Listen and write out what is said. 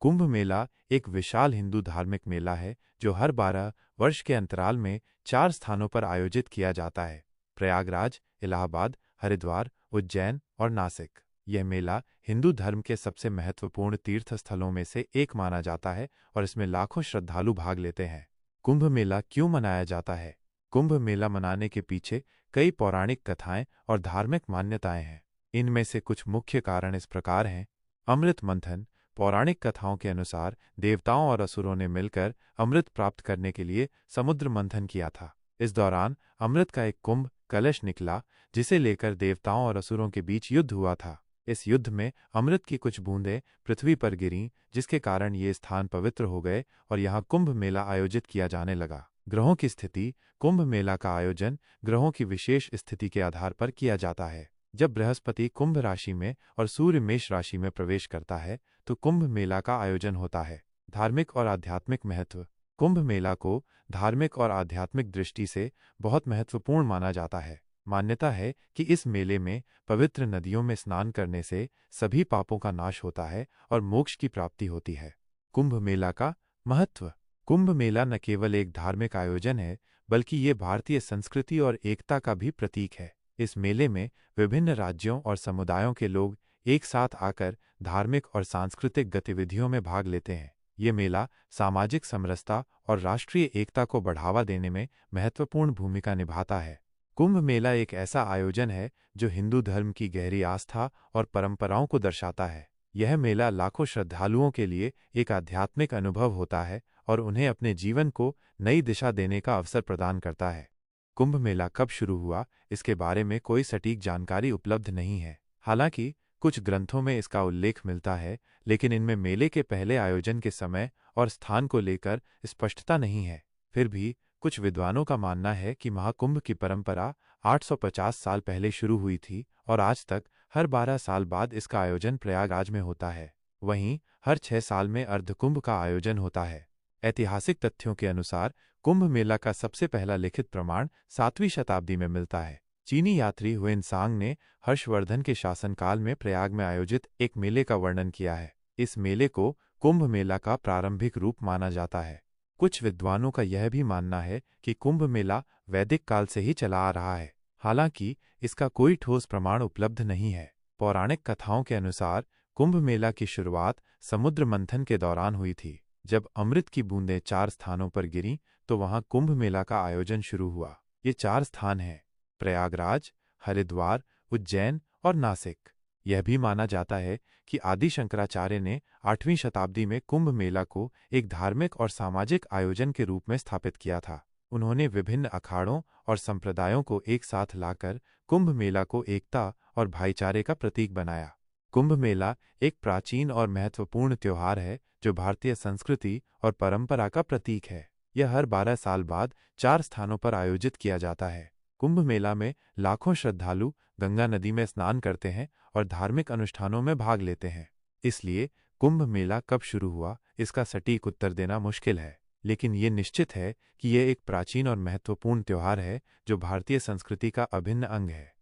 कुंभ मेला एक विशाल हिंदू धार्मिक मेला है जो हर 12 वर्ष के अंतराल में 4 स्थानों पर आयोजित किया जाता है: प्रयागराज, इलाहाबाद, हरिद्वार, उज्जैन और नासिक। यह मेला हिंदू धर्म के सबसे महत्वपूर्ण तीर्थ स्थलों में से एक माना जाता है और इसमें लाखों श्रद्धालु भाग लेते हैं। कुंभ मेला क्यों मनाया जाता है? कुंभ मेला मनाने के पीछे कई पौराणिक कथाएं और धार्मिक मान्यताएं हैं। इनमें से कुछ मुख्य कारण इस प्रकार हैं। अमृत मंथन। पौराणिक कथाओं के अनुसार देवताओं और असुरों ने मिलकर अमृत प्राप्त करने के लिए समुद्र मंथन किया था। इस दौरान अमृत का एक कुंभ कलश निकला, जिसे लेकर देवताओं और असुरों के बीच युद्ध हुआ था। इस युद्ध में अमृत की कुछ बूंदें पृथ्वी पर गिरीं, जिसके कारण ये स्थान पवित्र हो गए और यहाँ कुंभ मेला आयोजित किया जाने लगा। ग्रहों की स्थिति। कुंभ मेला का आयोजन ग्रहों की विशेष स्थिति के आधार पर किया जाता है। जब बृहस्पति कुंभ राशि में और सूर्य मेष राशि में प्रवेश करता है तो कुंभ मेला का आयोजन होता है। धार्मिक और आध्यात्मिक महत्व। कुंभ मेला को धार्मिक और आध्यात्मिक दृष्टि से बहुत महत्वपूर्ण माना जाता है। मान्यता है कि इस मेले में पवित्र नदियों में स्नान करने से सभी पापों का नाश होता है और मोक्ष की प्राप्ति होती है। कुंभ मेला का महत्व। कुंभ मेला न केवल एक धार्मिक आयोजन है, बल्कि ये भारतीय संस्कृति और एकता का भी प्रतीक है। इस मेले में विभिन्न राज्यों और समुदायों के लोग एक साथ आकर धार्मिक और सांस्कृतिक गतिविधियों में भाग लेते हैं। ये मेला सामाजिक समरसता और राष्ट्रीय एकता को बढ़ावा देने में महत्वपूर्ण भूमिका निभाता है। कुंभ मेला एक ऐसा आयोजन है जो हिंदू धर्म की गहरी आस्था और परंपराओं को दर्शाता है। यह मेला लाखों श्रद्धालुओं के लिए एक आध्यात्मिक अनुभव होता है और उन्हें अपने जीवन को नई दिशा देने का अवसर प्रदान करता है। कुंभ मेला कब शुरू हुआ, इसके बारे में कोई सटीक जानकारी उपलब्ध नहीं है। हालांकि कुछ ग्रंथों में इसका उल्लेख मिलता है, लेकिन इनमें मेले के पहले आयोजन के समय और स्थान को लेकर स्पष्टता नहीं है। फिर भी कुछ विद्वानों का मानना है कि महाकुंभ की परंपरा 850 साल पहले शुरू हुई थी और आज तक हर 12 साल बाद इसका आयोजन प्रयागराज में होता है। वहीं हर 6 साल में अर्धकुंभ का आयोजन होता है। ऐतिहासिक तथ्यों के अनुसार कुंभ मेला का सबसे पहला लिखित प्रमाण 7वीं शताब्दी में मिलता है। चीनी यात्री हुएनसांग ने हर्षवर्धन के शासनकाल में प्रयाग में आयोजित एक मेले का वर्णन किया है। इस मेले को कुंभ मेला का प्रारंभिक रूप माना जाता है। कुछ विद्वानों का यह भी मानना है कि कुंभ मेला वैदिक काल से ही चला आ रहा है, हालांकि इसका कोई ठोस प्रमाण उपलब्ध नहीं है। पौराणिक कथाओं के अनुसार कुंभ मेला की शुरुआत समुद्र मंथन के दौरान हुई थी। जब अमृत की बूंदें 4 स्थानों पर गिरीं तो वहां कुंभ मेला का आयोजन शुरू हुआ। ये 4 स्थान हैं: प्रयागराज, हरिद्वार, उज्जैन और नासिक। यह भी माना जाता है कि आदि शंकराचार्य ने 8वीं शताब्दी में कुंभ मेला को एक धार्मिक और सामाजिक आयोजन के रूप में स्थापित किया था। उन्होंने विभिन्न अखाड़ों और संप्रदायों को एक साथ लाकर कुंभ मेला को एकता और भाईचारे का प्रतीक बनाया। कुंभ मेला एक प्राचीन और महत्वपूर्ण त्योहार है जो भारतीय संस्कृति और परंपरा का प्रतीक है। यह हर 12 साल बाद 4 स्थानों पर आयोजित किया जाता है। कुंभ मेला में लाखों श्रद्धालु गंगा नदी में स्नान करते हैं और धार्मिक अनुष्ठानों में भाग लेते हैं। इसलिए कुंभ मेला कब शुरू हुआ, इसका सटीक उत्तर देना मुश्किल है, लेकिन ये निश्चित है कि यह एक प्राचीन और महत्वपूर्ण त्योहार है जो भारतीय संस्कृति का अभिन्न अंग है।